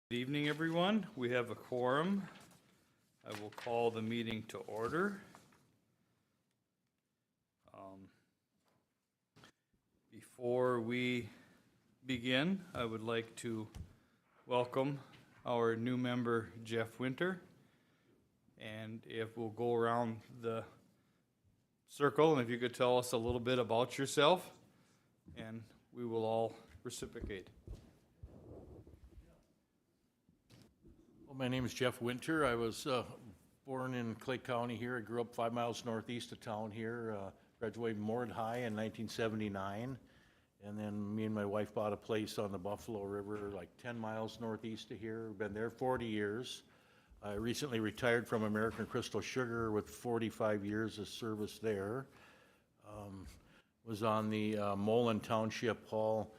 Good evening, everyone. We have a quorum. I will call the meeting to order. Before we begin, I would like to welcome our new member, Jeff Winter. And if we'll go around the circle, and if you could tell us a little bit about yourself, and we will all reciprocate. Well, my name is Jeff Winter. I was born in Clay County here. I grew up 5 miles northeast of town here. Graduated Moorhead High in 1979. And then me and my wife bought a place on the Buffalo River, like 10 miles northeast of here. Been there 40 years. I recently retired from American Crystal Sugar with 45 years of service there. Was on the Mullen Township Hall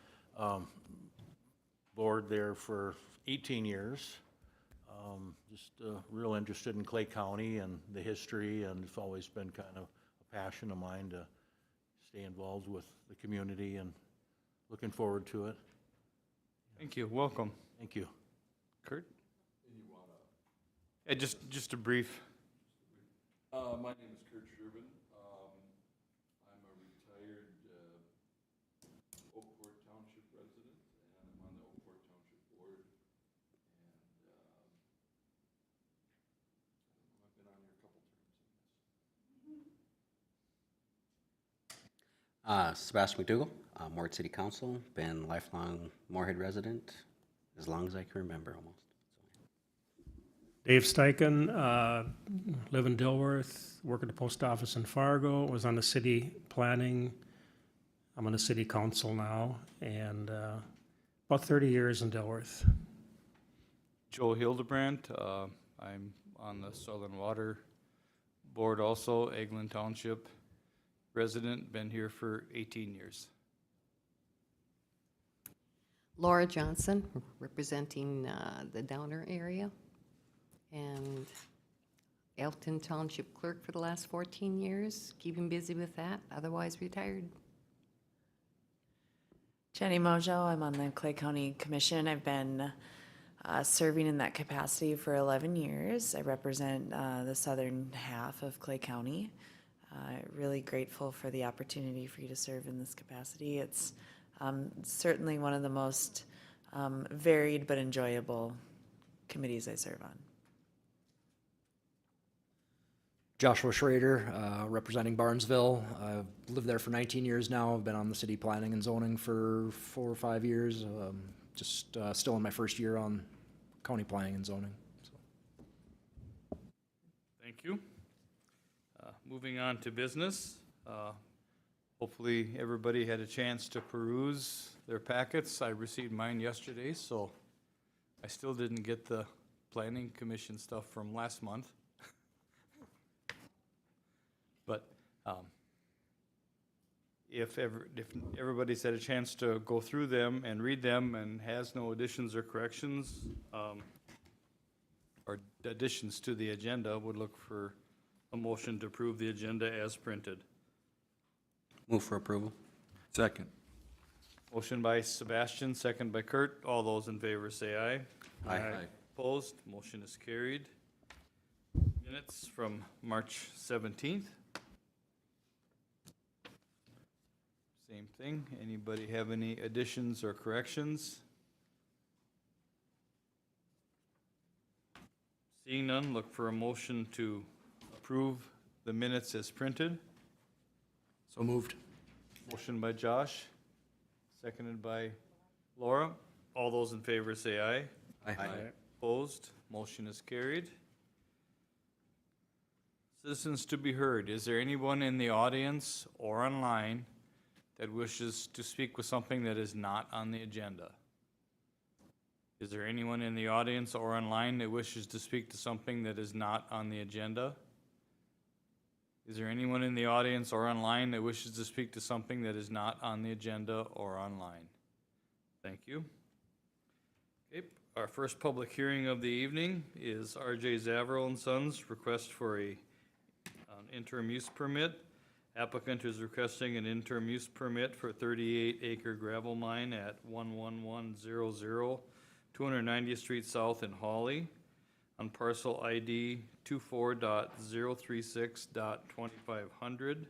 board there for 18 years. Just real interested in Clay County and the history, and it's always been kind of a passion of mine to stay involved with the community, and looking forward to it. Thank you. Welcome. Thank you. Kurt? Yeah, just a brief. My name is Kurt Sherman. I'm a retired Oakport Township resident, and I'm on the Oakport Township board. And I've been on here a couple terms. Sebastian McDougall, Moorhead City Council, been lifelong Moorhead resident as long as I can remember almost. Dave Steichen, live in Dilworth, work at the post office in Fargo, was on the city planning. I'm on the city council now, and about 30 years in Dilworth. Joe Hildebrandt, I'm on the Southern Water Board also, Eglin Township resident, been here for 18 years. Laura Johnson, representing the Downer area, and Elton Township clerk for the last 14 years, keeping busy with that, otherwise retired. Jenny Mojo, I'm on the Clay County Commission. I've been serving in that capacity for 11 years. I represent the southern half of Clay County. Really grateful for the opportunity for you to serve in this capacity. It's certainly one of the most varied but enjoyable committees I serve on. Joshua Schrader, representing Barnesville. I've lived there for 19 years now. I've been on the city planning and zoning for 4 or 5 years. Just still in my first year on county planning and zoning. So. Thank you. Moving on to business. Hopefully everybody had a chance to peruse their packets. I received mine yesterday, so I still didn't get the planning commission stuff from last month. But if everybody's had a chance to go through them and read them and has no additions or corrections, or additions to the agenda, would look for a motion to approve the agenda as printed. Move for approval. Second. Motion by Sebastian, second by Kurt. All those in favor say aye. Aye. Opposed, motion is carried. Minutes from March 17th. Same thing. Anybody have any additions or corrections? Seeing none, look for a motion to approve the minutes as printed. So moved. Motion by Josh, seconded by Laura. All those in favor say aye. Aye. Opposed, motion is carried. Citizens to be heard. Is there anyone in the audience or online that wishes to speak with something that is not on the agenda? Is there anyone in the audience or online that wishes to speak to something that is not on the agenda? Is there anyone in the audience or online that wishes to speak to something that is not on the agenda or online? Thank you. Okay, our first public hearing of the evening is R.J. Zaverill and Sons request for an interim use permit. Applicant is requesting an interim use permit for 38-acre gravel mine at 11100 290th Street South in Hawley on parcel ID 24.036.2500,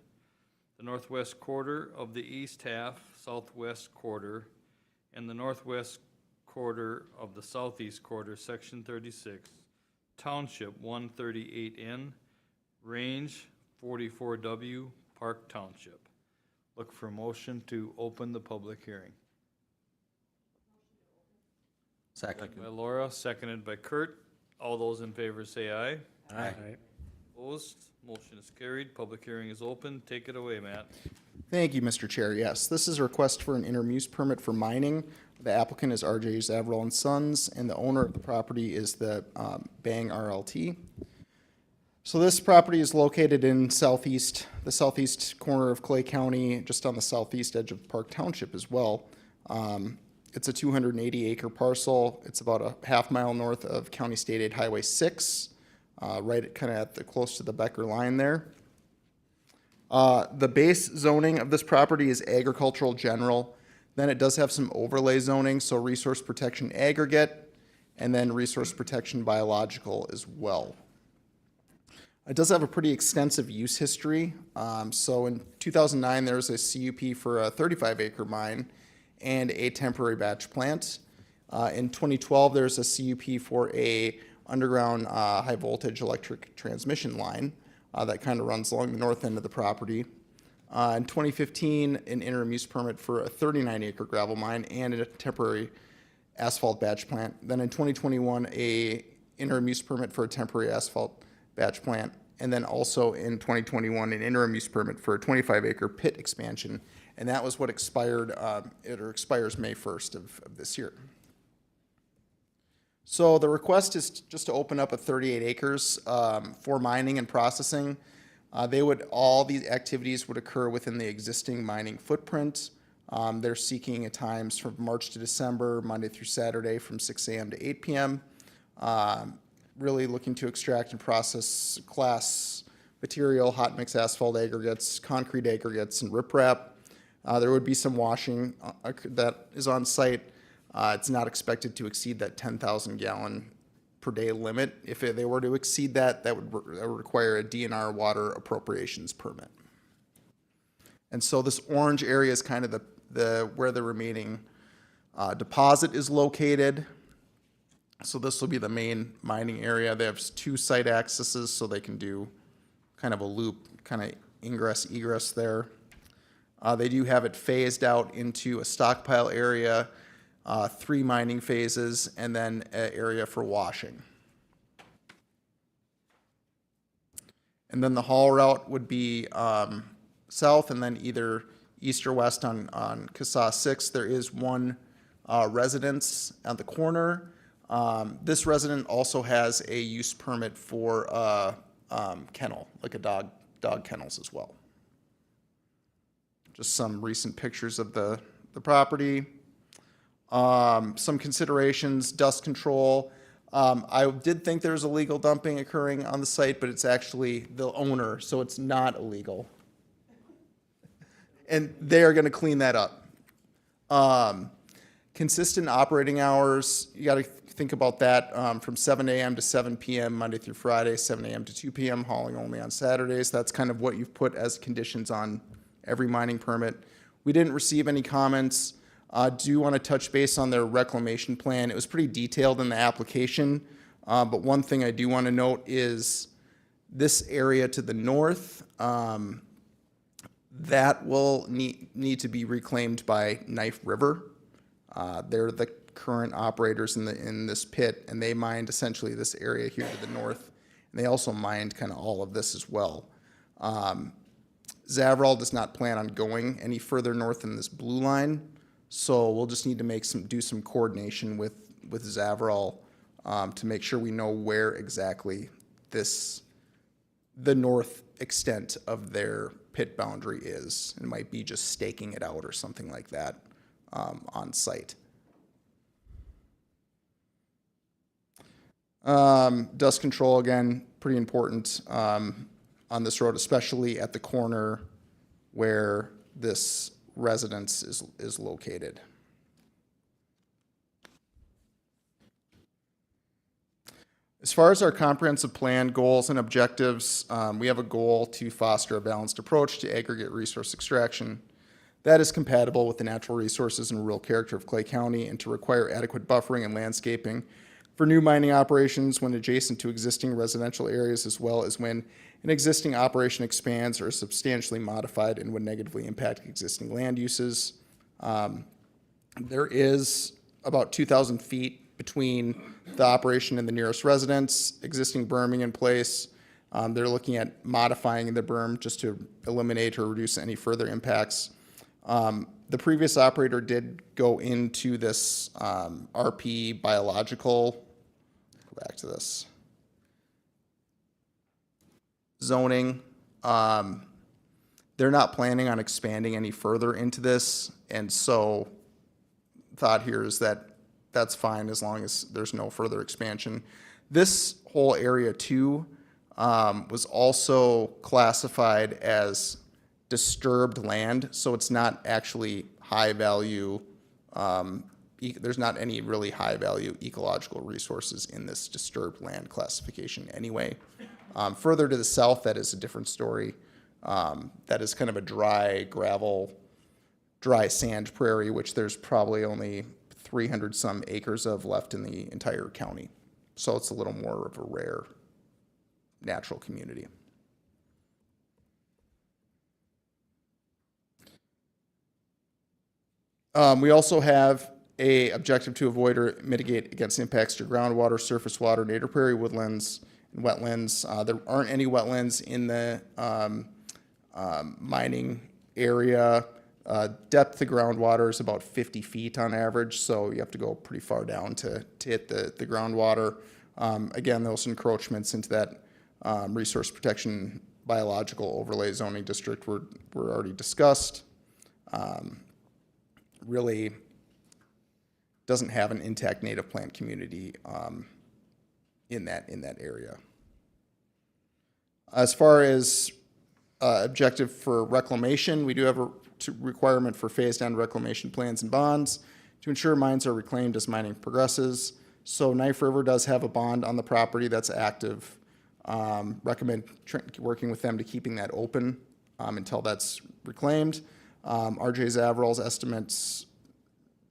the northwest quarter of the east half, southwest quarter, and the northwest quarter of the southeast quarter, section 36, township 138N, range 44W, Park Township. Look for a motion to open the public hearing. Second. By Laura, seconded by Kurt. All those in favor say aye. Aye. Opposed? Motion is carried. Public hearing is open. Take it away, Matt. Thank you, Mr. Chair. Yes, this is a request for an interim use permit for mining. The applicant is RJ Zavrel and Sons, and the owner of the property is the Bang RLT. So this property is located in the southeast corner of Clay County, just on the southeast edge of Park Township as well. It's a 280-acre parcel. It's about a half-mile north of County State Aid Highway 6, right kind of close to the Becker line there. The base zoning of this property is agricultural general. Then it does have some overlay zoning, so resource protection aggregate, and then resource protection biological as well. It does have a pretty extensive use history. So in 2009, there was a CUP for a 35-acre mine and a temporary batch plant. In 2012, there's a CUP for a underground high voltage electric transmission line that kind of runs along the north end of the property. In 2015, an interim use permit for a 39-acre gravel mine and a temporary asphalt batch plant. Then in 2021, a interim use permit for a temporary asphalt batch plant. And then also in 2021, an interim use permit for a 25-acre pit expansion. And that was what expired, it expires May 1st of this year. So the request is just to open up a 38 acres for mining and processing. All these activities would occur within the existing mining footprint. They're seeking at times from March to December, Monday through Saturday from 6 a.m. to 8 p.m. Really looking to extract and process class material, hot mix asphalt aggregates, concrete aggregates, and riprap. There would be some washing that is on site. It's not expected to exceed that 10,000 gallon per day limit. If they were to exceed that, that would require a DNR water appropriations permit. And so this orange area is kind of where the remaining deposit is located. So this will be the main mining area. They have 2 site accesses, so they can do kind of a loop, kind of ingress, egress there. They do have it phased out into a stockpile area, 3 mining phases, and then an area for washing. And then the haul route would be south and then either east or west on CASA 6. There is one residence at the corner. This resident also has a use permit for a kennel, like a dog kennels as well. Just some recent pictures of the property. Some considerations, dust control. I did think there's illegal dumping occurring on the site, but it's actually the owner, so it's not illegal. And they are going to clean that up. Consistent operating hours, you got to think about that, from 7 a.m. to 7 p.m. Monday through Friday, 7 a.m. to 2 p.m., hauling only on Saturdays. That's kind of what you've put as conditions on every mining permit. We didn't receive any comments. Do want to touch base on their reclamation plan. It was pretty detailed in the application, but one thing I do want to note is this area to the north, that will need to be reclaimed by Knife River. They're the current operators in this pit, and they mined essentially this area here to the north. And they also mined kind of all of this as well. Zavrel does not plan on going any further north than this blue line, so we'll just need to do some coordination with Zavrel to make sure we know where exactly the north extent of their pit boundary is. It might be just staking it out or something like that on site. Dust control, again, pretty important on this road, especially at the corner where this residence is located. As far as our comprehensive plan goals and objectives, we have a goal to foster a balanced approach to aggregate resource extraction that is compatible with the natural resources and rural character of Clay County, and to require adequate buffering and landscaping for new mining operations when adjacent to existing residential areas, as well as when an existing operation expands or is substantially modified and would negatively impact existing land uses. There is about 2,000 feet between the operation and the nearest residence, existing berming in place. They're looking at modifying the berm just to eliminate or reduce any further impacts. The previous operator did go into this RP biological, go back to this, zoning. They're not planning on expanding any further into this, and so thought here is that that's fine as long as there's no further expansion. This whole area too was also classified as disturbed land, so it's not actually high value. There's not any really high value ecological resources in this disturbed land classification anyway. Further to the south, that is a different story. That is kind of a dry gravel, dry sand prairie, which there's probably only 300 some acres of left in the entire county. So it's a little more of a rare natural community. We also have a objective to avoid or mitigate against impacts to groundwater, surface water, native prairie, woodlands, and wetlands. There aren't any wetlands in the mining area. Depth of groundwater is about 50 feet on average, so you have to go pretty far down to hit the groundwater. Again, those encroachments into that resource protection biological overlay zoning district were already discussed. Really doesn't have an intact native plant community in that area. As far as objective for reclamation, we do have a requirement for phased-in reclamation plans and bonds to ensure mines are reclaimed as mining progresses. So Knife River does have a bond on the property that's active. Recommend working with them to keeping that open until that's reclaimed. RJ Zavral's estimates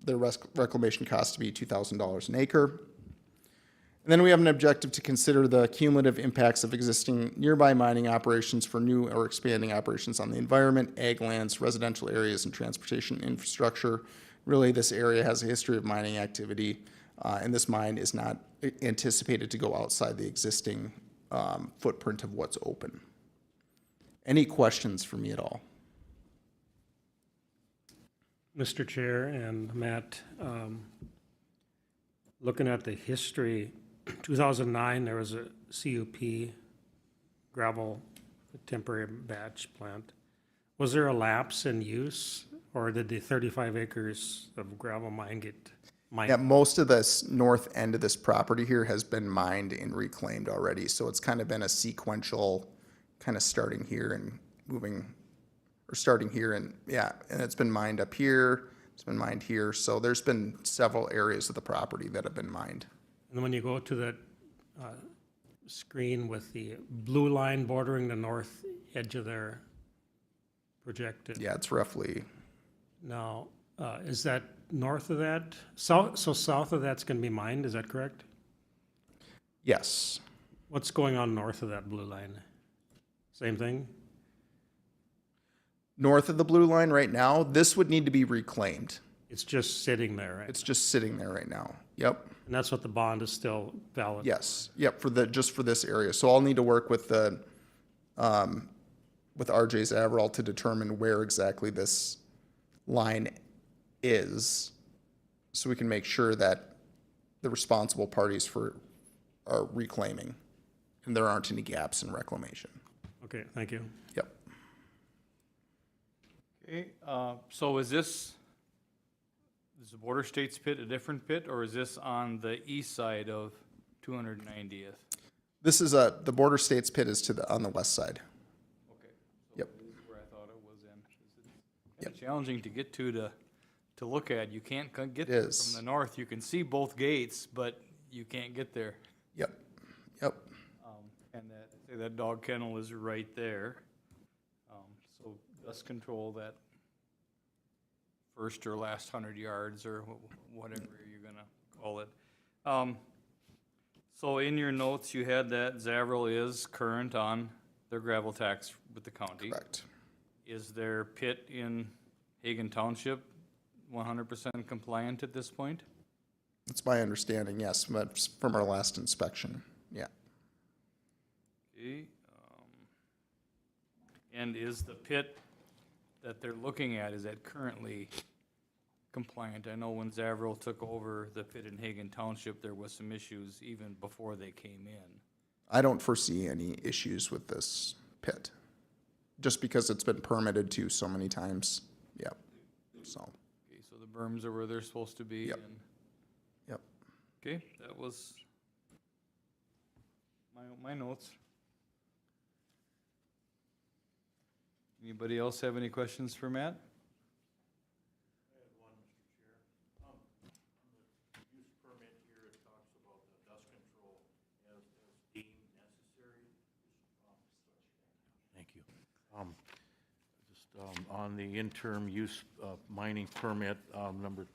their reclamation cost to be $2,000 an acre. And then we have an objective to consider the cumulative impacts of existing nearby mining operations for new or expanding operations on the environment, ag lands, residential areas, and transportation infrastructure. Really, this area has a history of mining activity, and this mine is not anticipated to go outside the existing footprint of what's open. Any questions for me at all? Mr. Chair and Matt, looking at the history, 2009, there was a CUP gravel temporary batch plant. Was there a lapse in use, or did the 35 acres of gravel mine get mined? Yeah, most of this north end of this property here has been mined and reclaimed already, so it's kind of been a sequential, kind of starting here and moving, or starting here and, yeah, and it's been mined up here, it's been mined here, so there's been several areas of the property that have been mined. And when you go to the screen with the blue line bordering the north edge of their projected. Yeah, it's roughly, Now, is that north of that? So south of that's going to be mined, is that correct? yes. What's going on north of that blue line? Same thing? North of the blue line right now, this would need to be reclaimed. It's just sitting there, right? It's just sitting there right now. Yep. And that's what the bond is still valid? Yes. Yep. Just for this area. So I'll need to work with the with RJ Zavral to determine where exactly this line is, so we can make sure that the responsible parties are reclaiming, and there aren't any gaps in reclamation. Okay, thank you. Yep. Okay, so is the Border States pit a different pit, or is this on the east side of 290th? This is the Border States pit is on the west side. Okay. So Yep. this is where I thought it was in. It's Yep. challenging to get to look at. You can't get It there is. from the north. You can see both gates, but you can't get there. Yep. Okay, that dog kennel is right there. So dust control that first or last 100 yards or whatever you're gonna call it. So in your notes, you had that Zavril is current on their gravel tax with the county. Correct. Is their pit in Hagan Township 100% compliant at this point? That's my understanding, yes, but from our last inspection, yeah. Okay. And is the pit that they're looking at, is that currently compliant? I know when Zavril took over the pit in Hagan Township, there was some issues even before they came in. I don't foresee any issues with this pit, just because it's been permitted to so many times, yep, so, Okay, so the berms are where they're supposed to be? Yep. And yep. okay, that was my notes. Anybody else have any questions for Matt? Use permit here, it talks about the dust control as deemed necessary. Thank you. Just on the interim use mining permit, number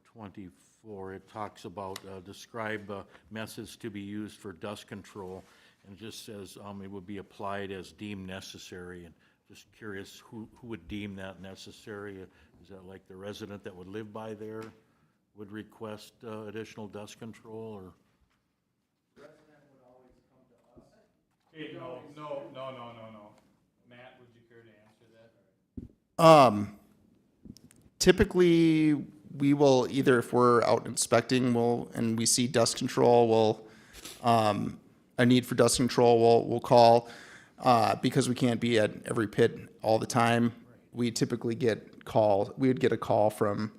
24, it talks about describe methods to be used for dust control, and it just says it would be applied as deemed necessary. And just curious, who would deem that necessary? Is that like the resident that would live by there would request additional dust control, or? Okay, no. Matt, would you care to answer that? Typically, we will either, if we're out inspecting, and we see dust control, a need for dust control, we'll call, because we can't be at every pit all the time. We typically we would get a call from,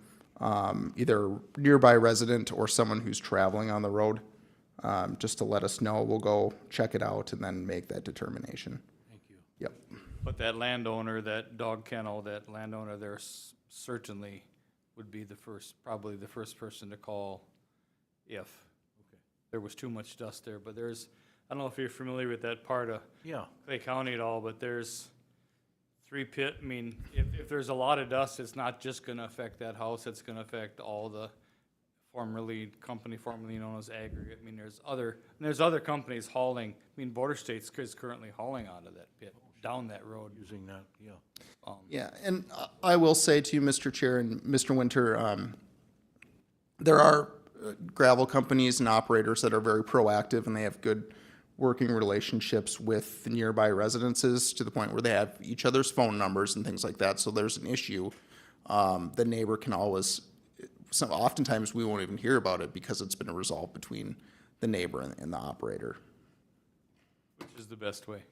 either nearby resident or someone who's traveling on the road, just to let us know. We'll go check it out and then make that determination. Thank you. Yep. But that landowner, that dog kennel, that landowner there certainly would be probably the first person to call if there was too much dust there. But I don't know if you're familiar with that part of Yeah. Clay County at all, but there's 3 pit, I mean, if there's a lot of dust, it's not just gonna affect that house, it's gonna affect all the company formerly known as Aggregate. I mean, there's other companies hauling, I mean, Border States is currently hauling out of that pit, down that road. Using that, yeah. Yeah, and I will say to you, Mr. Chair and Mr. Winter, there are gravel companies and operators that are very proactive, and they have good working relationships with the nearby residences to the point where they have each other's phone numbers and things like that. So there's an issue, the neighbor can always, oftentimes we won't even hear about it because it's been resolved between the neighbor and the operator. Which is the best way.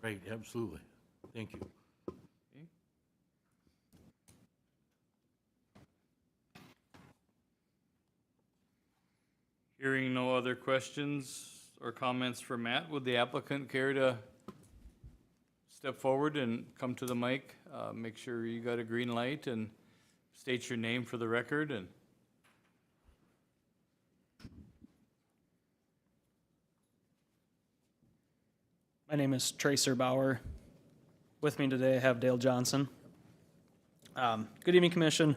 Right, absolutely. Thank you. Hearing no other questions or comments for Matt, would the applicant care to step forward and come to the mic? Make sure you got a green light and state your name for the record and. My name is Tracer Bauer. With me today, I have Dale Johnson. Good evening, Commission.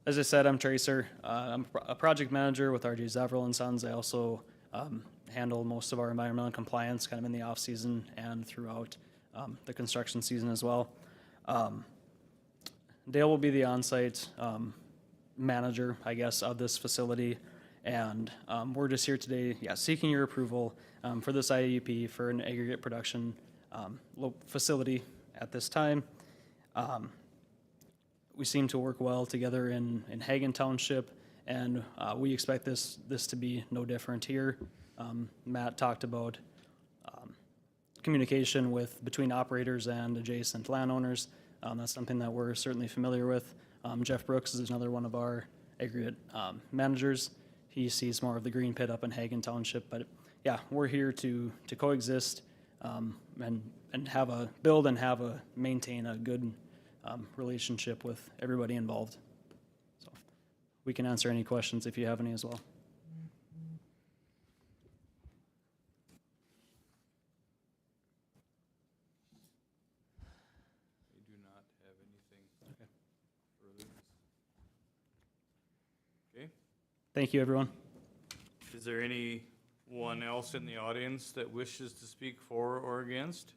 As I said, I'm Tracer. I'm a project manager with RJ Zavril and Sons. I also handle most of our environmental compliance kind of in the off-season and throughout the construction season as well. Dale will be the on-site manager, I guess, of this facility. And we're just here today, seeking your approval for this IUP for an aggregate production facility at this time. We seem to work well together in Hagan Township, and we expect this to be no different here. Matt talked about communication between operators and adjacent landowners. That's something that we're certainly familiar with. Jeff Brooks is another one of our aggregate managers. He sees more of the green pit up in Hagan Township, but yeah, we're here to coexist and maintain a good relationship with everybody involved. So we can answer any questions if you have any as well. Okay. Thank you, everyone. Is there anyone else in the audience that wishes to speak for or against?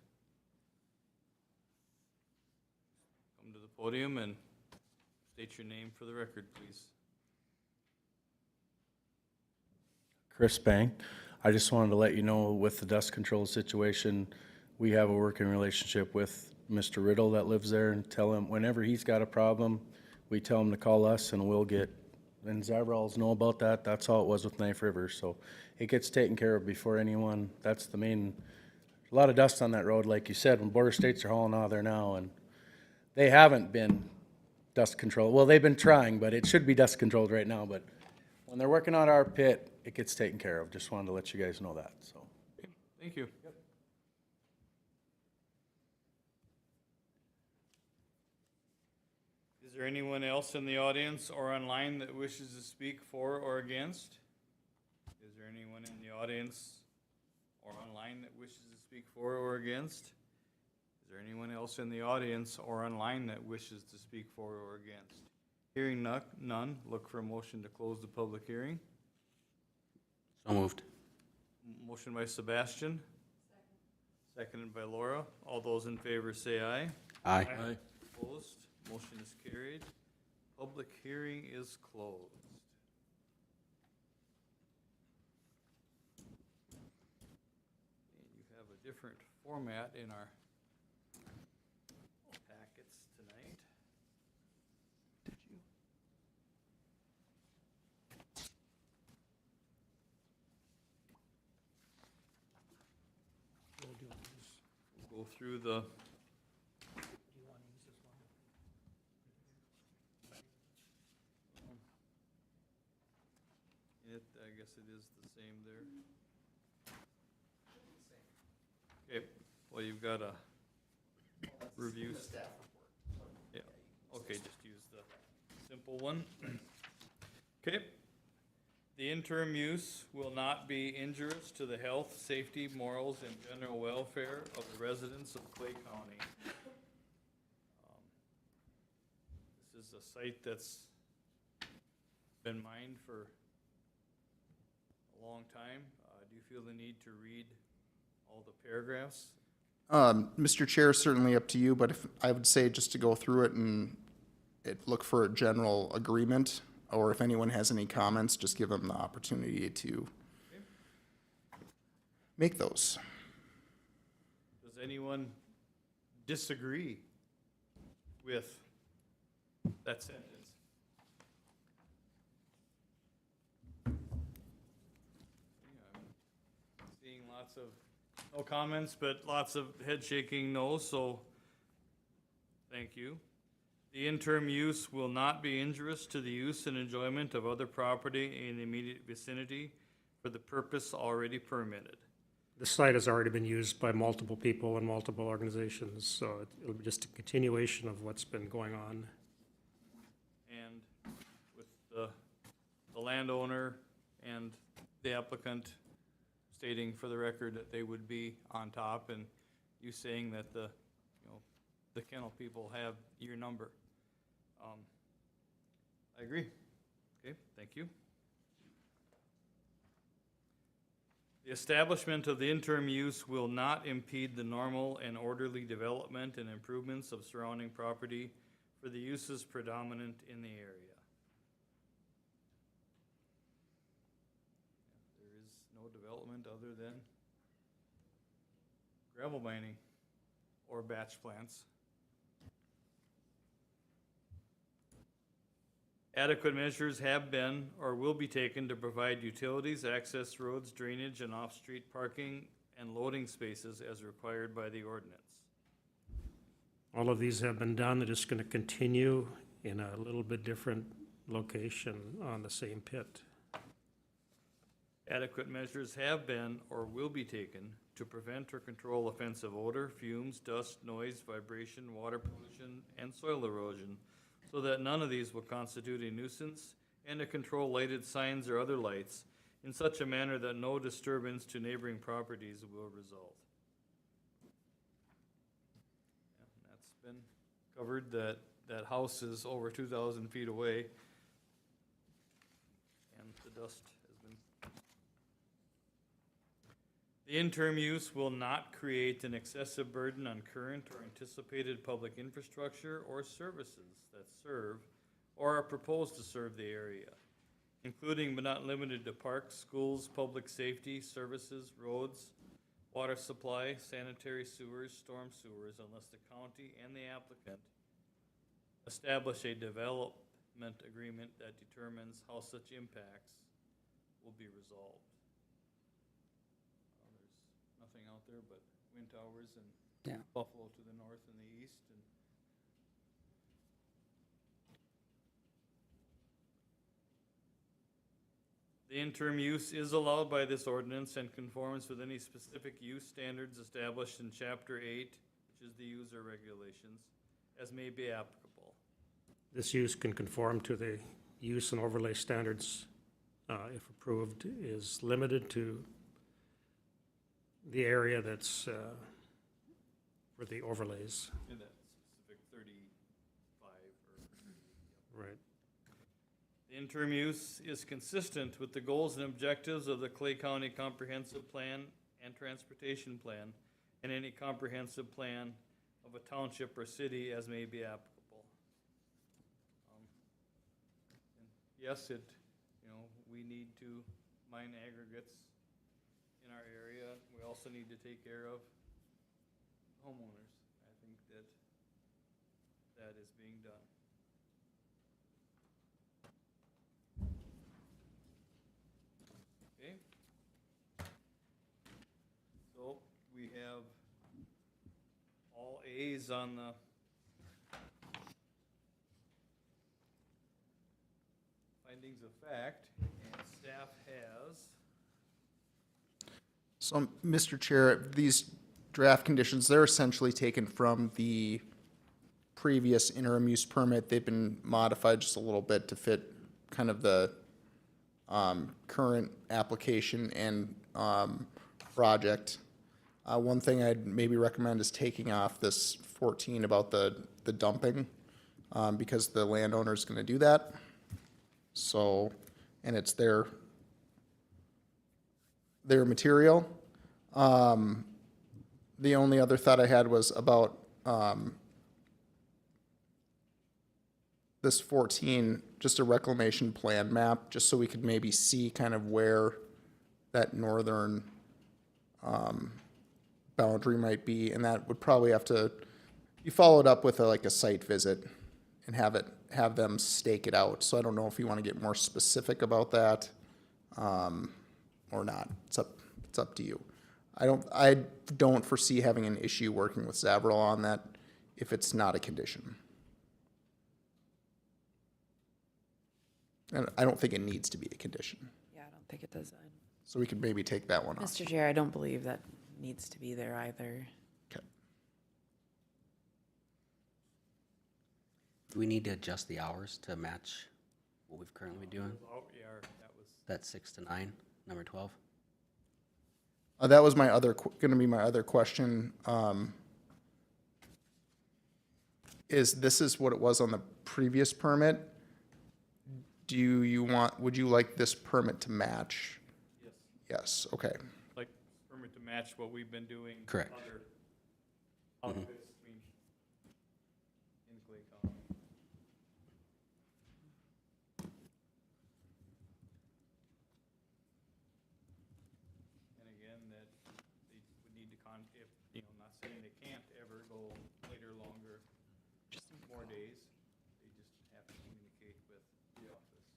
Come to the podium and state your name for the record, please. Chris Bang. I just wanted to let you know with the dust control situation, we have a working relationship with Mr. Riddle that lives there, and tell him whenever he's got a problem, we tell him to call us and we'll get, and Zavrals know about that. That's how it was with Knife River. So it gets taken care of before anyone. That's the main, a lot of dust on that road, like you said, when Border States are hauling out of there now, and they haven't been dust controlled. Well, they've been trying, but it should be dust controlled right now. But when they're working on our pit, it gets taken care of. Just wanted to let you guys know that, so. Okay, thank you. Is there anyone else in the audience or online that wishes to speak for or against? Is there anyone in the audience or online that wishes to speak for or against? Is there anyone else in the audience or online that wishes to speak for or against? Hearing none, look for a motion to close the public hearing. So moved. Motion by Sebastian. Seconded by Laura. All those in favor say aye. Aye. Opposed? Motion is carried. Public hearing is closed. And you have a different format in our packets tonight. Did you? We'll go through the I guess it is the same there. Okay, well, you've got a review. Yeah, okay, just use the simple one. Okay. The interim use will not be injurious to the health, safety, morals, and general welfare of the residents of Clay County. This is a site that's been mined for a long time. Do you feel the need to read all the paragraphs? Mr. Chair, certainly up to you, but if, I would say just to go through it and look for a general agreement, or if anyone has any comments, just give them the opportunity to make those. Does anyone disagree with that sentence? I'm seeing lots of, no comments, but lots of head shaking no, so thank you. The interim use will not be injurious to the use and enjoyment of other property in the immediate vicinity for the purpose already permitted. The site has already been used by multiple people and multiple organizations, so it'll be just a continuation of what's been going on. And with the landowner and the applicant stating for the record that they would be on top, and you saying that the kennel people have your number. I agree. Okay, thank you. The establishment of the interim use will not impede the normal and orderly development and improvements of surrounding property for the uses predominant in the area. There is no development other than gravel mining or batch plants. Adequate measures have been or will be taken to provide utilities, access roads, drainage, and off-street parking and loading spaces as required by the ordinance. All of these have been done. They're just going to continue in a little bit different location on the same pit. Adequate measures have been or will be taken to prevent or control offensive odor, fumes, dust, noise, vibration, water pollution, and soil erosion, so that none of these will constitute a nuisance, and to control lighted signs or other lights in such a manner that no disturbance to neighboring properties will result. Yeah, that's been covered, that house is over 2,000 feet away. dust has been. The interim use will not create an excessive burden on current or anticipated public infrastructure or services that serve or are proposed to serve the area, including but not limited to parks, schools, public safety, services, roads, water supply, sanitary sewers, storm sewers, unless the county and the applicant establish a development agreement that determines how such impacts will be resolved. There's nothing out there but wind towers and Yeah. Buffalo to the north and the east, and the interim use is allowed by this ordinance and conforms with any specific use standards established in Chapter 8, which is the user regulations, as may be applicable. This use can conform to the use and overlay standards, if approved, is limited to the area that's for the overlays. In that specific 35 or. Right. The interim use is consistent with the goals and objectives of the Clay County Comprehensive Plan and Transportation Plan, and any comprehensive plan of a township or city as may be applicable. And yes, we need to mine aggregates in our area. We also need to take care of homeowners. I think that is being done. Okay. So we have all A's on the findings of fact, and staff has. So, Mr. Chair, these draft conditions, they're essentially taken from the previous interim use permit. They've been modified just a little bit to fit kind of the current application and project. One thing I'd maybe recommend is taking off this 14 about the dumping, because the landowner's gonna do that. So, and it's their material. The only other thought I had was about this 14, just a reclamation plan map, just so we could maybe see kind of where that northern boundary might be, and that would probably have to be followed up with like a site visit and have them stake it out. So I don't know if you want to get more specific about that or not. It's up to you. I don't foresee having an issue working with Zavril on that if it's not a condition. And I don't think it needs to be a condition. Yeah, I don't think it does. So we could maybe take that one off. Mr. Chair, I don't believe that needs to be there either. Okay. Do we need to adjust the hours to match what we've currently been doing? Oh, yeah, that was. That's 6 to 9, number 12? That was my other, gonna be my other question. This is what it was on the previous permit? Would you like this permit to match? Yes. Yes, okay. Like, permit to match what we've been doing. Correct. Other outfits, in Clay County. And again, that they would need to not saying they can't ever go later, longer, more days. They just have to communicate with the office.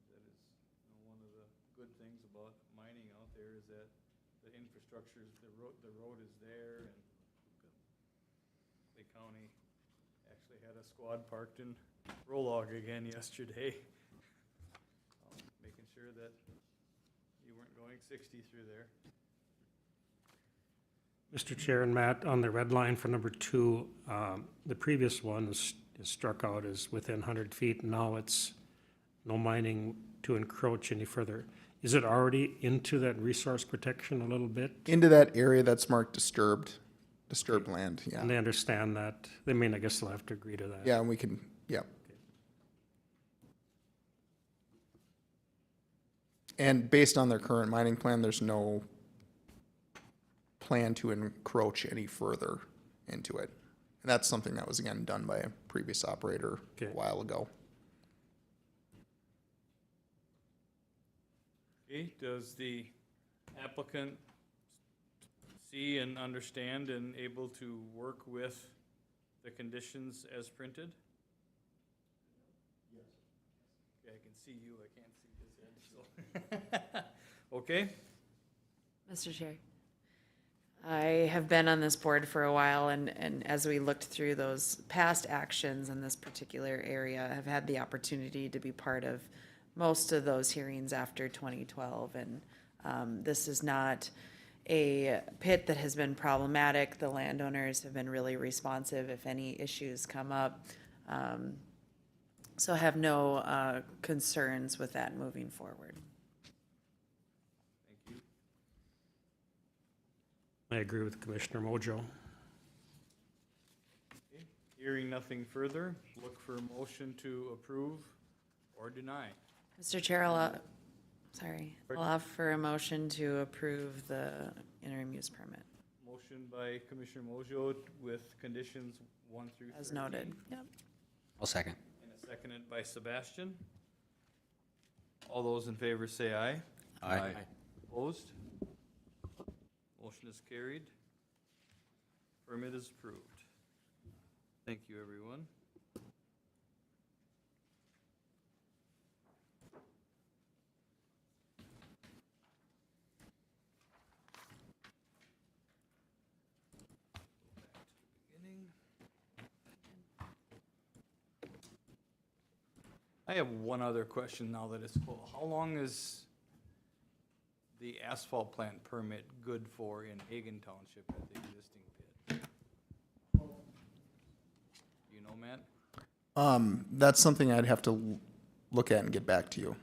That is, one of the good things about mining out there is that the infrastructure, the road is there, and Clay County actually had a squad parked in Rolog again yesterday. Making sure that you weren't going 60 through there. Mr. Chair and Matt, on the red line for number 2, the previous one is struck out as within 100 feet. Now it's no mining to encroach any further. Is it already into that resource protection a little bit? Into that area that's marked disturbed land, yeah. And they understand that? I mean, I guess they'll have to agree to that. Yeah, and we can, yeah. And based on their current mining plan, there's no plan to encroach any further into it. And that's something that was again done by a previous operator a Okay. while ago. Okay, does the applicant see and understand and able to work with the conditions as printed? Yes. Okay, I can see you, I can't see his head, so. Okay, Mr. Chair. I have been on this board for a while, and as we looked through those past actions in this particular area, I've had the opportunity to be part of most of those hearings after 2012, and this is not a pit that has been problematic. The landowners have been really responsive if any issues come up. So I have no concerns with that moving forward. thank you. I agree with Commissioner Mojo. Okay, hearing nothing further, look for a motion to approve or deny. Mr. Chair, I'll offer a motion to approve the interim use permit, Motion by Commissioner Mojo with conditions 1 through 13. as noted. Yep. I'll second. And a seconded by Sebastian. All those in favor say aye. Aye. Opposed? Motion is carried. Permit is approved. Thank you, everyone. I have one other question now that it's full. How long is the asphalt plant permit good for in Hagan Township at the existing pit? You know, Matt? That's something I'd have to look at and get back to you.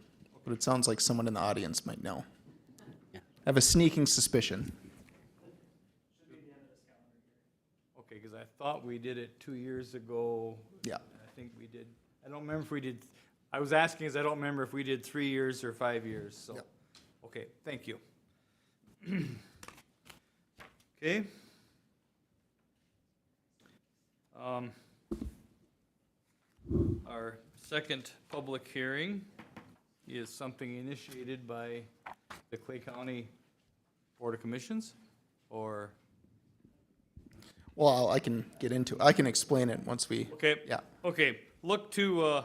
But it sounds like someone in the audience might know. Yeah. I have a sneaking suspicion. Okay, because I thought we did it 2 years ago. Yeah. I think we did, I don't remember if we did, I was asking because I don't remember if we did 3 years or 5 years, so. Yep. Okay, thank you. Okay. Our second public hearing is something initiated by the Clay County Board of Commissions, or? Well, I can get into, I can explain it once we, Okay. yeah. Okay, look to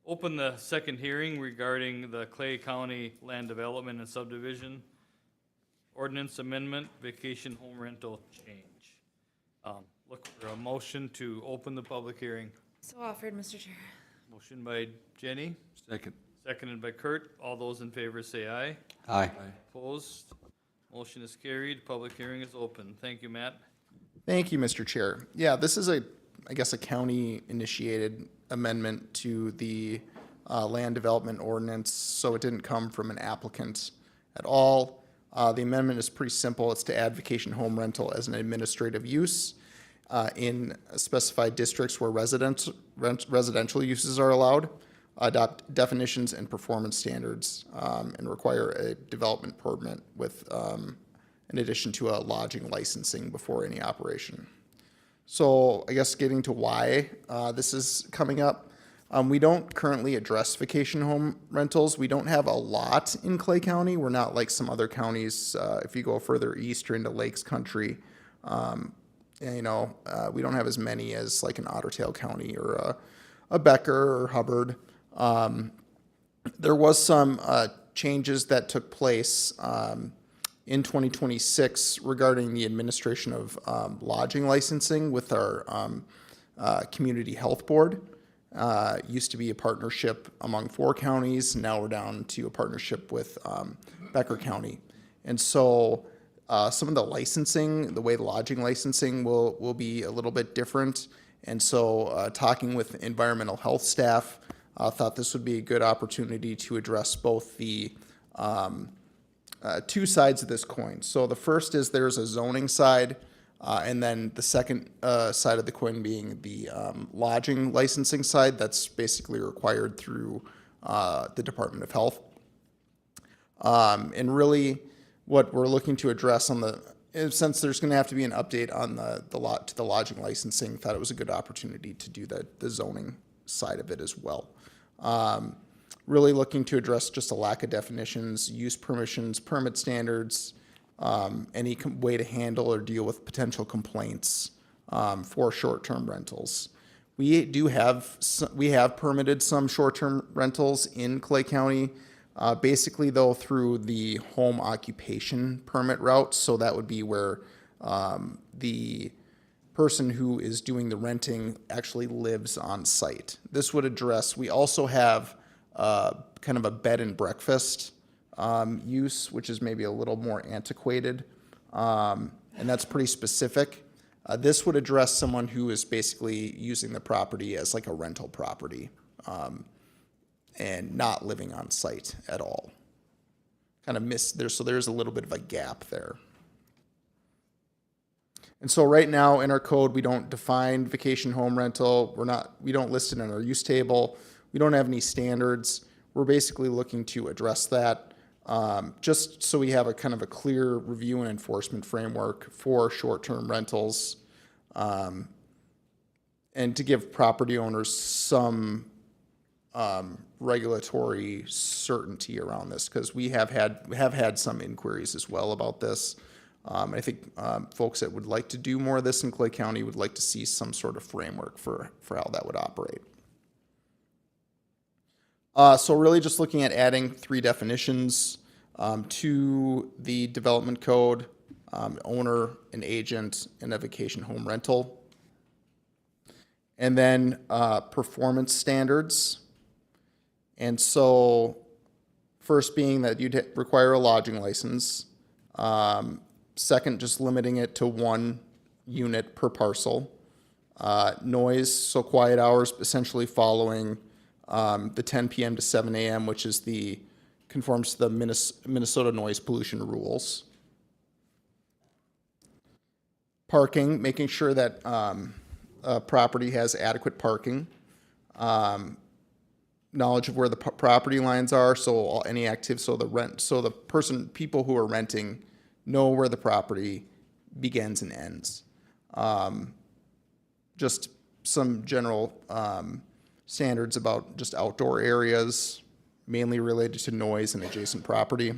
open the second hearing regarding the Clay County Land Development and Subdivision Ordinance Amendment, Vacation Home Rental Change. Look for a motion to open the public hearing. So offered, Mr. Chair. Motion by Jenny, Second. seconded by Kurt. All those in favor say aye. Aye. Opposed? Motion is carried. Public hearing is open. Thank you, Matt. Thank you, Mr. Chair. Yeah, this is I guess, a county-initiated amendment to the land development ordinance, so it didn't come from an applicant at all. The amendment is pretty simple. It's to add vacation home rental as an administrative use in specified districts where residential uses are allowed, adopt definitions and performance standards, and require a development permit with, in addition to a lodging licensing before any operation. So I guess getting to why this is coming up, we don't currently address vacation home rentals. We don't have a lot in Clay County. We're not like some other counties. If you go further east or into Lakes Country, we don't have as many as like an Otter Tail County or a Becker or Hubbard. There was some changes that took place in 2026 regarding the administration of lodging licensing with our community health board. Used to be a partnership among 4 counties. Now we're down to a partnership with Becker County. And so some of the licensing, the way the lodging licensing will be a little bit different. And so talking with environmental health staff, thought this would be a good opportunity to address both the two sides of this coin. So the first is there's a zoning side, and then the second side of the coin being the lodging licensing side that's basically required through the Department of Health. And really what we're looking to address on since there's going to have to be an update on the lodging licensing, thought it was a good opportunity to do the zoning side of it as well. Really looking to address just a lack of definitions, use permissions, permit standards, any way to handle or deal with potential complaints for short-term rentals. We have permitted some short-term rentals in Clay County, basically though through the home occupation permit route. So that would be where the person who is doing the renting actually lives on site. This would address, we also have kind of a bed and breakfast use, which is maybe a little more antiquated, and that's pretty specific. This would address someone who is basically using the property as like a rental property and not living on site at all. Kind of so there's a little bit of a gap there. And so right now in our code, we don't define vacation home rental. We don't list it in our use table. We don't have any standards. We're basically looking to address that just so we have a kind of a clear review and enforcement framework for short-term rentals, and to give property owners some regulatory certainty around this, because we have had some inquiries as well about this. I think folks that would like to do more of this in Clay County would like to see some sort of framework for how that would operate. So really just looking at adding 3 definitions to the development code: owner, an agent, and a vacation home rental. And then performance standards. And so first being that you'd require a lodging license. Second, just limiting it to 1 unit per parcel. Noise, so quiet hours essentially following the 10 p.m. to 7 a.m., which is conforms to the Minnesota noise pollution rules. Parking, making sure that a property has adequate parking. Knowledge of where the property lines are, so any people who are renting know where the property begins and ends. Just some general standards about just outdoor areas, mainly related to noise and adjacent property.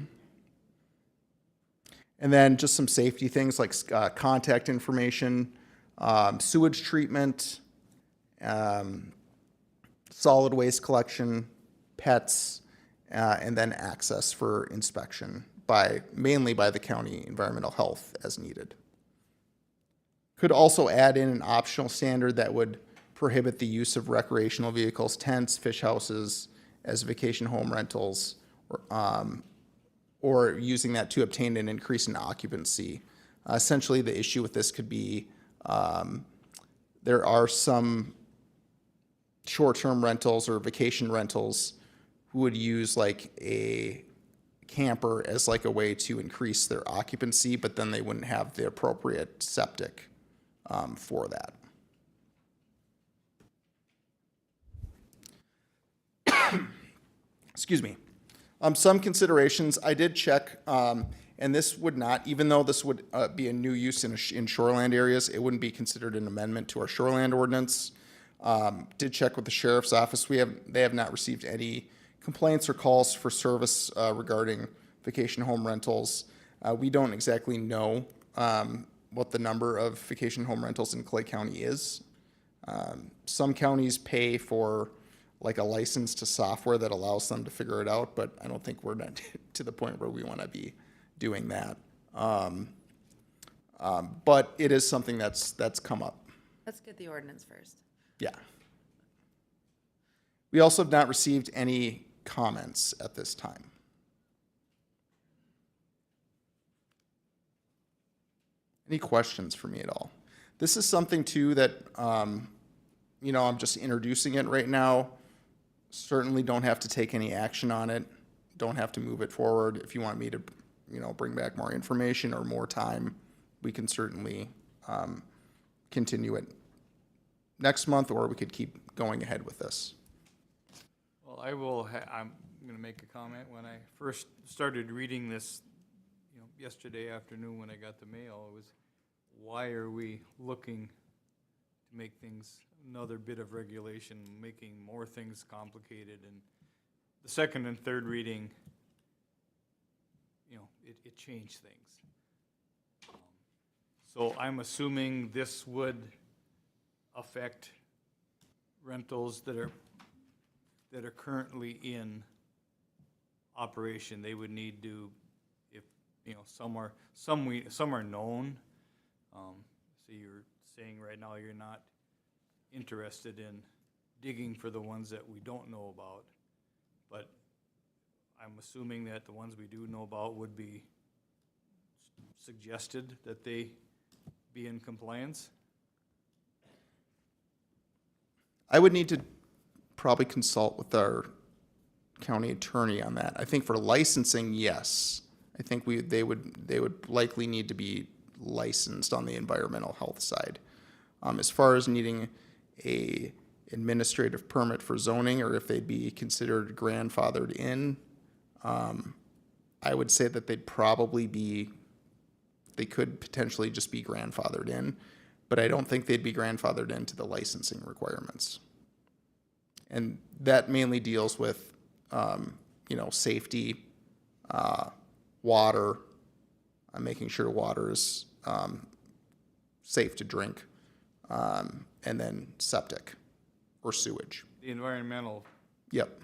And then just some safety things like contact information, sewage treatment, solid waste collection, pets, and then access for inspection mainly by the county environmental health as needed. Could also add in an optional standard that would prohibit the use of recreational vehicles, tents, fish houses as vacation home rentals, or using that to obtain an increase in occupancy. Essentially, the issue with this could be there are some short-term rentals or vacation rentals who would use like a camper as like a way to increase their occupancy, but then they wouldn't have the appropriate septic for that. Excuse me. Some considerations, I did check, and this would not, even though this would be a new use in shoreland areas, it wouldn't be considered an amendment to our shoreland ordinance. Did check with the sheriff's office. They have not received any complaints or calls for service regarding vacation home rentals. We don't exactly know what the number of vacation home rentals in Clay County is. Some counties pay for like a license to software that allows them to figure it out, but I don't think we're not to the point where we want to be doing that. But it is something that's come up. Let's get the ordinance first. Yeah. We also have not received any comments at this time. Any questions for me at all? This is something too that, I'm just introducing it right now. certainly don't have to take any action on it, don't have to move it forward. If you want me to, bring back more information or more time, we can certainly continue it next month, or we could keep going ahead with this. Well, I'm gonna make a comment. When I first started reading this, yesterday afternoon when I got the mail, it was, why are we looking to make things, another bit of regulation, making more things complicated? And the second and third reading, it changed things. So I'm assuming this would affect rentals that are currently in operation. They would need to, if, some are known. So you're saying right now you're not interested in digging for the ones that we don't know about, but I'm assuming that the ones we do know about would be suggested that they be in compliance? I would need to probably consult with our county attorney on that. I think for licensing, yes. I think they would likely need to be licensed on the environmental health side. As far as needing a administrative permit for zoning, or if they'd be considered grandfathered in, I would say that they could potentially just be grandfathered in, but I don't think they'd be grandfathered into the licensing requirements. And that mainly deals with, safety, water, making sure water is safe to drink, and then septic or sewage. The environmental Yep.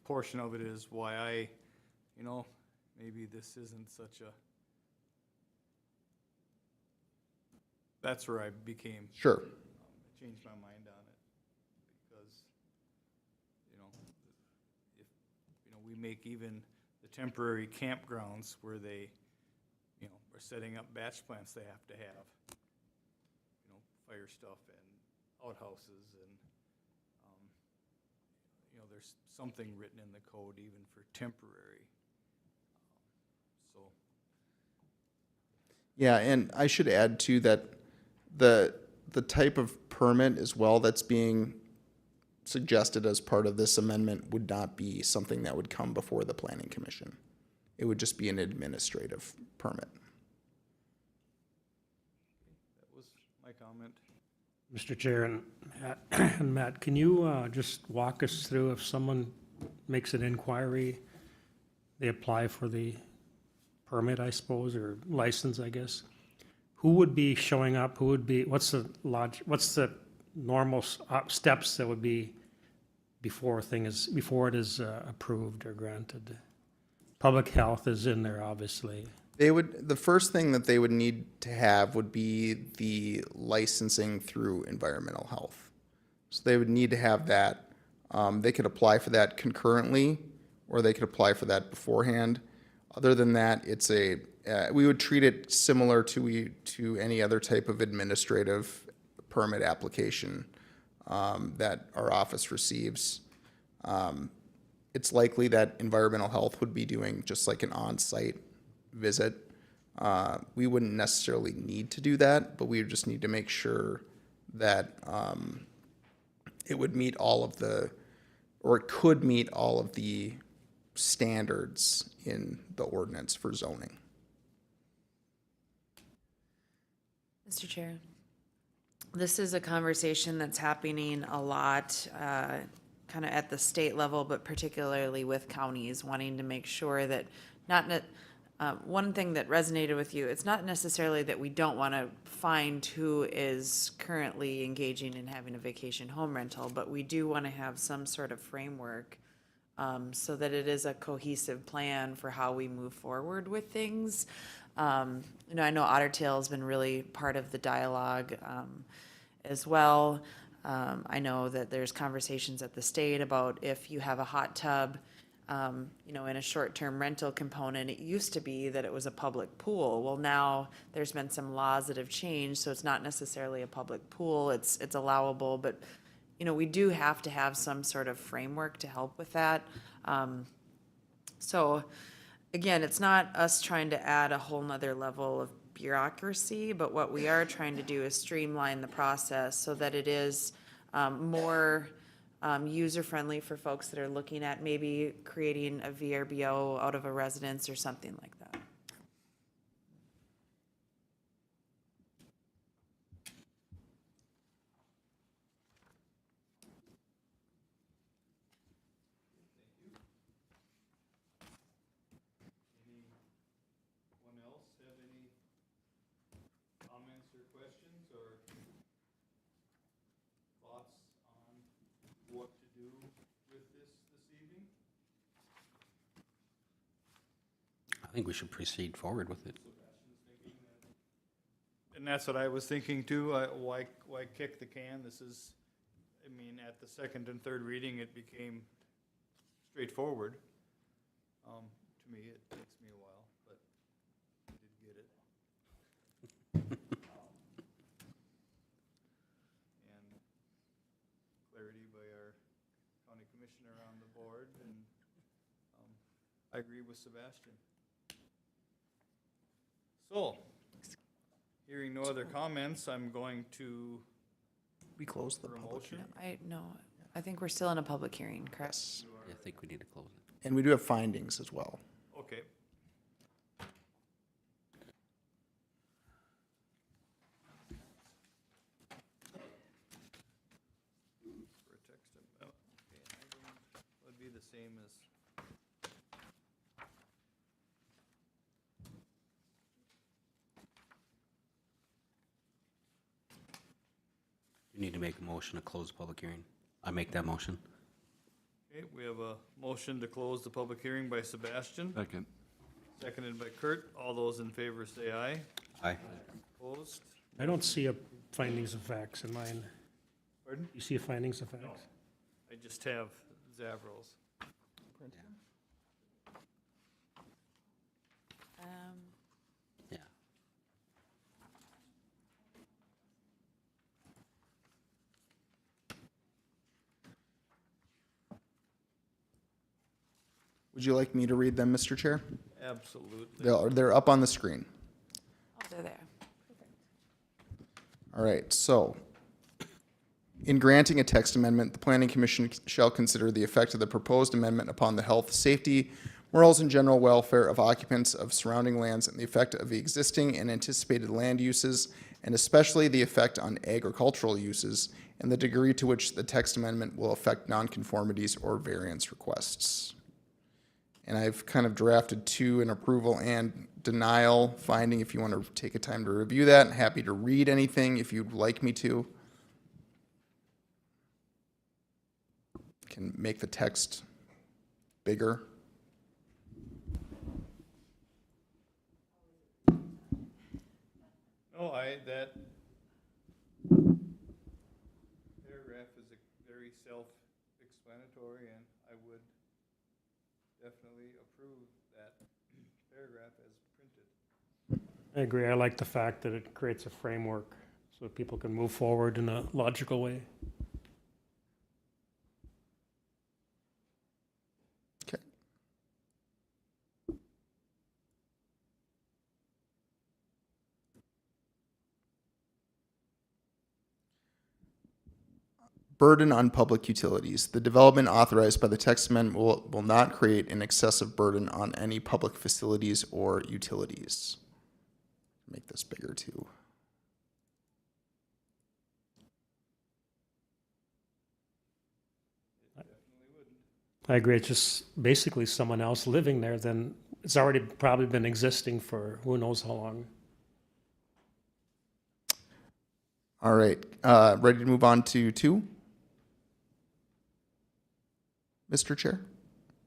portion of it is why I, maybe this isn't such a, that's where I became, Sure. I changed my mind on it. Because, if, we make even the temporary campgrounds where they, are setting up batch plants, they have to have, fire stuff and outhouses and, there's something written in the code even for temporary. So, Yeah, and I should add too that the type of permit as well that's being suggested as part of this amendment would not be something that would come before the planning commission. It would just be an administrative permit. that was my comment. Mr. Chair and Matt, can you just walk us through, if someone makes an inquiry, they apply for the permit, I suppose, or license, I guess? Who would be showing up? What's the normal steps that would be before it is approved or granted? Public health is in there, obviously. The first thing that they would need to have would be the licensing through environmental health. So they would need to have that. They could apply for that concurrently, or they could apply for that beforehand. Other than that, we would treat it similar to any other type of administrative permit application that our office receives. It's likely that environmental health would be doing just like an on-site visit. We wouldn't necessarily need to do that, but we would just need to make sure that it would meet it could meet all of the standards in the ordinance for zoning. Mr. Chair, this is a conversation that's happening a lot, kind of at the state level, but particularly with counties wanting to make sure that one thing that resonated with you, it's not necessarily that we don't want to find who is currently engaging in having a vacation home rental, but we do want to have some sort of framework so that it is a cohesive plan for how we move forward with things. I know Otter Tail has been really part of the dialogue as well. I know that there's conversations at the state about if you have a hot tub, in a short-term rental component, it used to be that it was a public pool. Well, now there's been some laws that have changed, so it's not necessarily a public pool. It's allowable, but you know, we do have to have some sort of framework to help with that. So again, it's not us trying to add a whole nother level of bureaucracy, but what we are trying to do is streamline the process so that it is more user-friendly for folks that are looking at maybe creating a VRBO out of a residence or something like that. Anyone else have any comments or questions or thoughts on what to do with this evening? I think we should proceed forward with it. And that's what I was thinking too. Why kick the can? This is, I mean, at the second and third reading, it became straightforward. To me, it takes me a while, but I did get it. And clarity by our county commissioner on the board, and I agree with Sebastian. So, hearing no other comments, I'm going to We closed the for a public motion. hearing. I think we're still in a public hearing, correct? Yeah, I think we need to close it. And we do have findings as well. Okay. For a text amendment, okay, I don't, would be the same as. You need to make a motion to close the public hearing. I make that motion. Okay, we have a motion to close the public hearing by Sebastian, Second. seconded by Kurt. All those in favor say aye. Aye. Opposed? I don't see a findings of facts in mine. Pardon? You see a findings of facts? I just have Zavrel's. Yeah. Would you like me to read them, Mr. Chair? Absolutely. They're up on the screen. Oh, they're there. All right, so in granting a text amendment, the planning commission shall consider the effect of the proposed amendment upon the health, safety, morals, and general welfare of occupants of surrounding lands and the effect of the existing and anticipated land uses, and especially the effect on agricultural uses and the degree to which the text amendment will affect nonconformities or variance requests. And I've kind of drafted two, an approval and denial finding, if you want to take a time to review that. Happy to read anything if you'd like me to. Can make the text bigger. No, that paragraph is very self-explanatory, and I would definitely approve that paragraph as printed. I agree. I like the fact that it creates a framework so that people can move forward in a logical way. Okay. Burden on public utilities. The development authorized by the text amendment will not create an excessive burden on any public facilities or utilities. Make this bigger too. I agree. It's just basically someone else living there, then it's already probably been existing for who knows how long. All right, ready to move on to 2? Mr. Chair?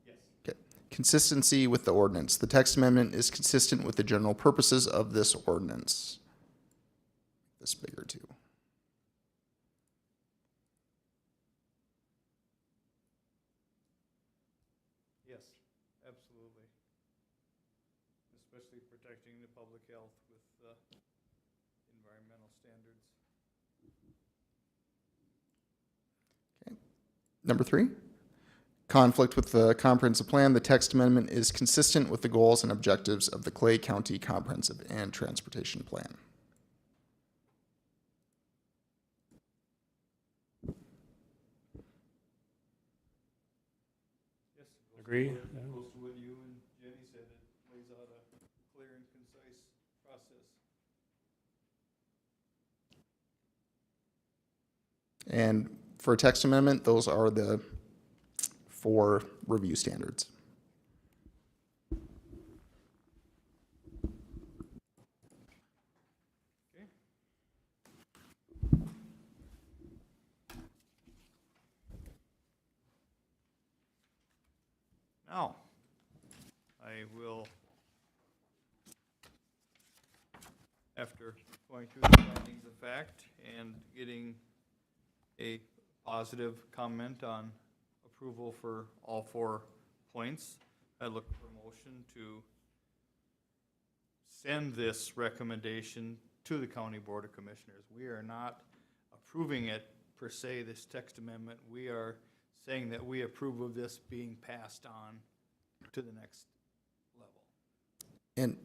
Yes. Okay. Consistency with the ordinance. The text amendment is consistent with the general purposes of this ordinance. This bigger too. Yes, absolutely. Especially protecting the public health with environmental standards. Number 3, conflict with the comprehensive plan. The text amendment is consistent with the goals and objectives of the Clay County Comprehensive and Transportation Plan. Agree? Yeah. Close to what you and Jenny said, it lays out a clear and concise process. And for a text amendment, those are the 4 review standards. Now, I will, after going through the findings of fact and getting a positive comment on approval for all 4 points, I look for a motion to send this recommendation to the County Board of Commissioners. We are not approving it per se, this text amendment. We are saying that we approve of this being passed on to the next level. And,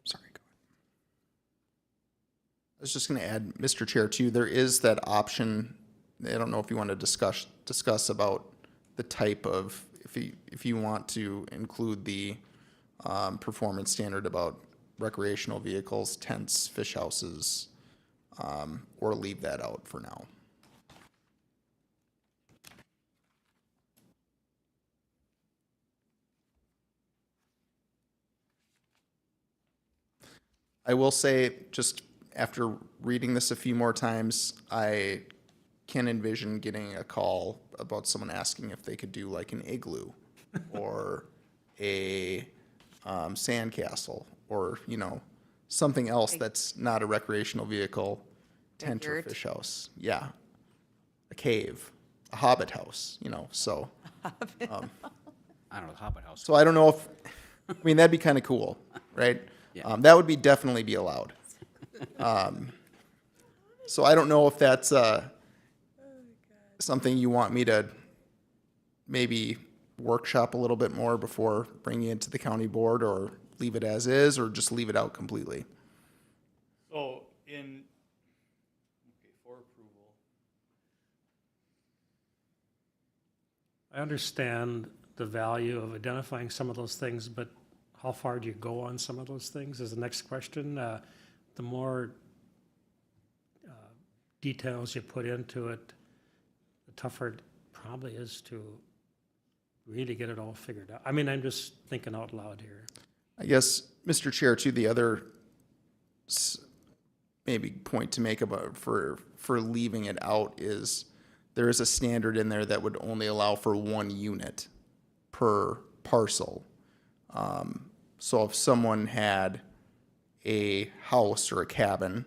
sorry, go ahead. I was just going to add, Mr. Chair, too, there is that option. I don't know if you want to discuss about the type of, if you want to include the performance standard about recreational vehicles, tents, fish houses, or leave that out for now. I will say, just after reading this a few more times, I can envision getting a call about someone asking if they could do like an igloo or a sandcastle or, something else that's not a recreational vehicle, tent or Yurt. fish house. Yeah. A cave, a hobbit house, so. I don't know, the Hobbit House. So I don't know if, that'd be kind of cool, right? Yeah. That would definitely be allowed. So I don't know if that's something you want me to maybe workshop a little bit more before bringing it to the county board, or leave it as is, or just leave it out completely. So for approval. I understand the value of identifying some of those things, but how far do you go on some of those things is the next question. The more details you put into it, the tougher it probably is to really get it all figured out. I'm just thinking out loud here. I guess, Mr. Chair, too, the other maybe point to make about for leaving it out is there is a standard in there that would only allow for 1 unit per parcel. So if someone had a house or a cabin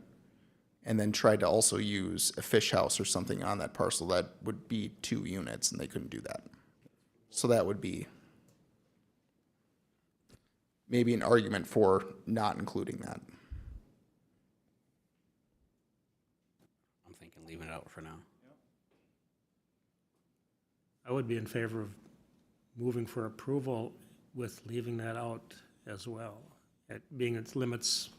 and then tried to also use a fish house or something on that parcel, that would be 2 units, and they couldn't do that. So that would be maybe an argument for not including that. I'm thinking leaving it out for now. I would be in favor of moving for approval with leaving that out as well. It being its limits,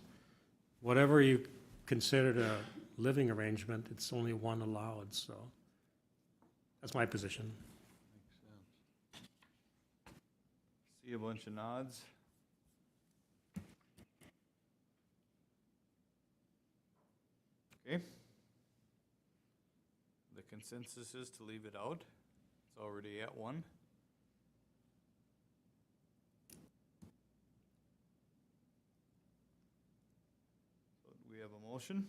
whatever you considered a living arrangement, it's only 1 allowed, so that's my position. See a bunch of nods. Okay. The consensus is to leave it out. It's already at 1. So we have a motion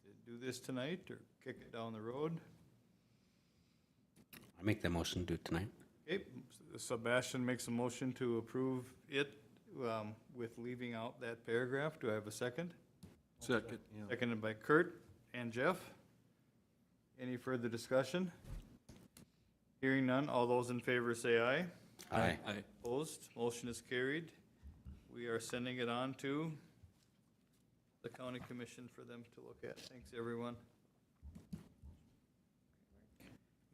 to do this tonight or kick it down the road. I make the motion to do it tonight. Okay, Sebastian makes a motion to approve it with leaving out that paragraph. Do I have a second? Second, yeah. Seconded by Kurt and Jeff. Any further discussion? Hearing none, all those in favor say aye. Aye. Opposed, motion is carried. We are sending it on to the county commission for them to look at. Thanks, everyone.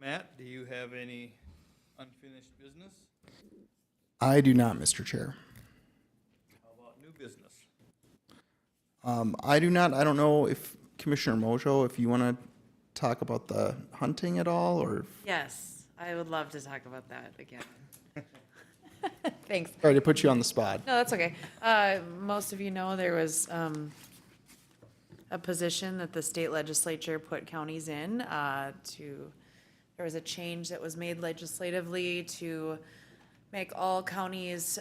Matt, do you have any unfinished business? I do not, Mr. Chair. How about new business? I do not. I don't know if Commissioner Mojo, if you want to talk about the hunting at all, or Yes, I would love to talk about that again. Thanks. sorry to put you on the spot. No, that's okay. Most of you know there was a position that the state legislature put counties in there was a change that was made legislatively to make all counties,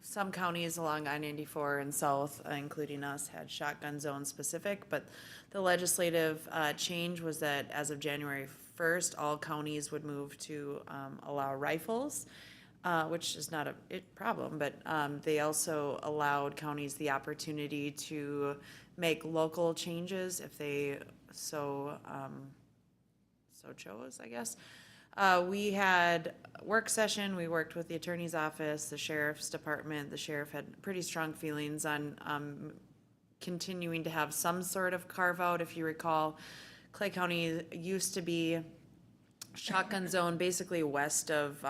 some counties along I-94 and south, including us, had shotgun zone specific, but the legislative change was that as of January 1st, all counties would move to allow rifles, which is not a problem, but they also allowed counties the opportunity to make local changes if they so chose, I guess. We had a work session, we worked with the attorney's office, the sheriff's department. The sheriff had pretty strong feelings on continuing to have some sort of carve out. If you recall, Clay County used to be shotgun zone basically west of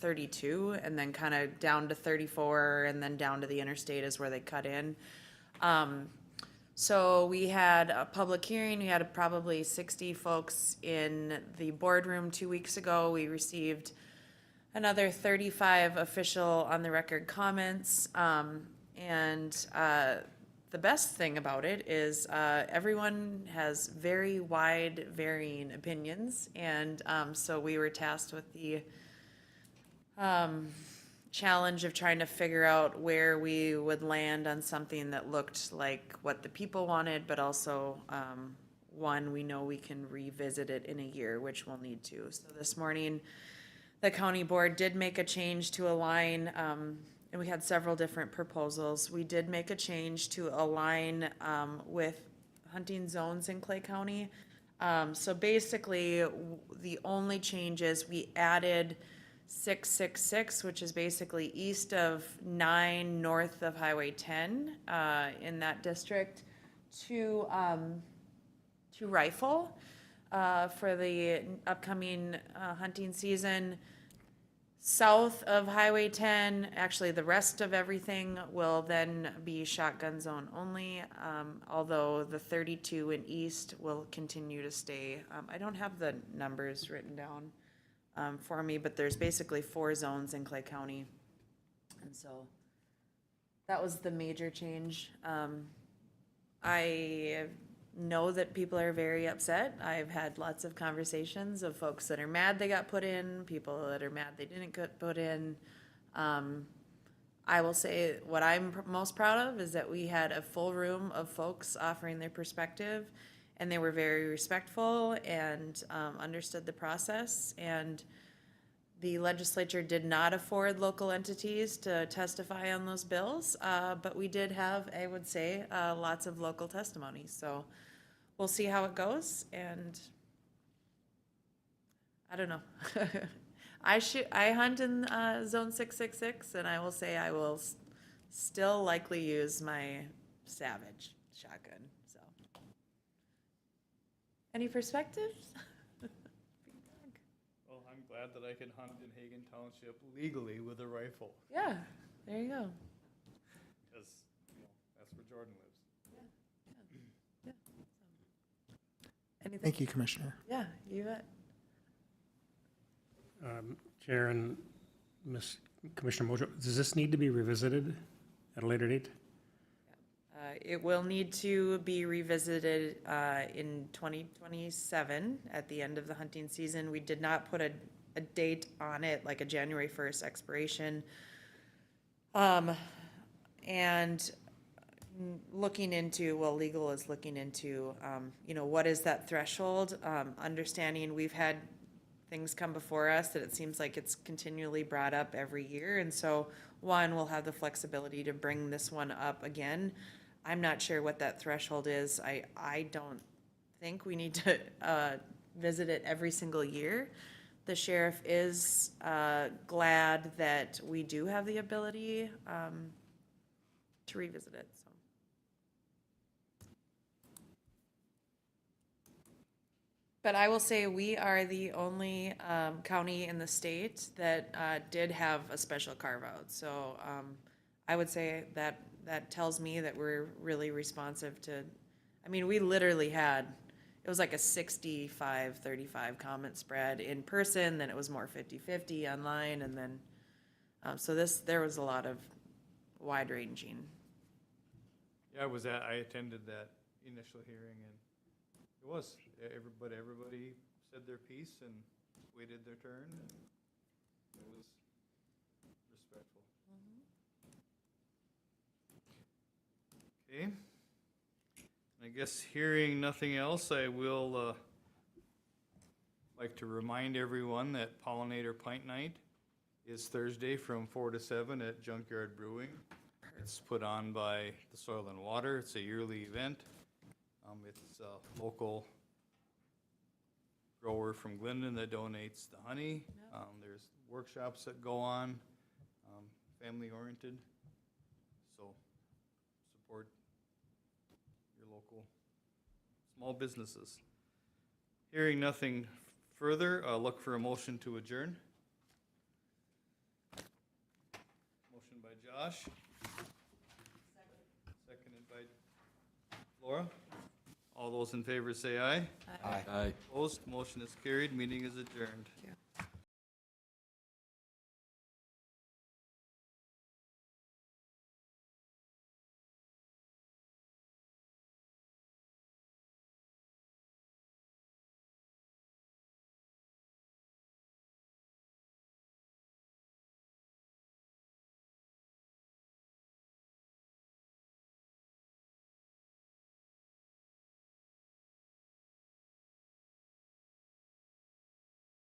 32 and then kind of down to 34 and then down to the interstate is where they cut in. So we had a public hearing. We had probably 60 folks in the boardroom 2 weeks ago. We received another 35 official on the record comments. The best thing about it is everyone has very wide varying opinions. And so we were tasked with the challenge of trying to figure out where we would land on something that looked like what the people wanted, but also one, we know we can revisit it in a year, which we'll need to. So this morning, the county board did make a change to align, and we had several different proposals. We did make a change to align with hunting zones in Clay County. So basically, the only change is we added 666, which is basically east of 9, north of Highway 10 in that district, to rifle for the upcoming hunting season. South of Highway 10, actually the rest of everything will then be shotgun zone only, although the 32 and east will continue to stay. I don't have the numbers written down for me, but there's basically 4 zones in Clay County. And so that was the major change. I know that people are very upset. I've had lots of conversations of folks that are mad they got put in, people that are mad they didn't get put in. I will say what I'm most proud of is that we had a full room of folks offering their perspective, and they were very respectful and understood the process. And the legislature did not afford local entities to testify on those bills, but we did have, I would say, lots of local testimony. So we'll see how it goes, and I don't know. I hunt in zone 666, and I will say I will still likely use my Savage shotgun. So, any perspectives? Well, I'm glad that I can hunt in Hagan Township legally with a rifle, Yeah, there you go. because, that's where Jordan lives. Anything? Thank you, Commissioner. Yeah, you bet. Chair and Commissioner Mojo, does this need to be revisited at a later date? It will need to be revisited in 2027 at the end of the hunting season. We did not put a date on it, like a January 1st expiration. And looking into, well, legal is looking into, what is that threshold? Understanding we've had things come before us that it seems like it's continually brought up every year. And so one, we'll have the flexibility to bring this one up again. I'm not sure what that threshold is. I don't think we need to visit it every single year. The sheriff is glad that we do have the ability to revisit it. So But I will say we are the only county in the state that did have a special carve out. So I would say that that tells me that we're really responsive to, I mean, we literally had, it was like a 65-35 comment spread in person, then it was more 50-50 online, and then, so there was a lot of wide ranging. Yeah, I attended that initial hearing, and it was, everybody said their piece and waited their turn, and it was respectful. Okay. I guess hearing nothing else, I will like to remind everyone that Pollinator Pint Night is Thursday from 4 to 7 at Junkyard Brewing. It's put on by the Soil and Water. It's a yearly event. It's a local grower from Glendon that donates the honey. There's workshops that go on, family-oriented. So support your local small businesses. Hearing nothing further, look for a motion to adjourn. Motion by Josh. Seconded by Laura. All those in favor say aye. Aye. Opposed, motion is carried, meeting is adjourned.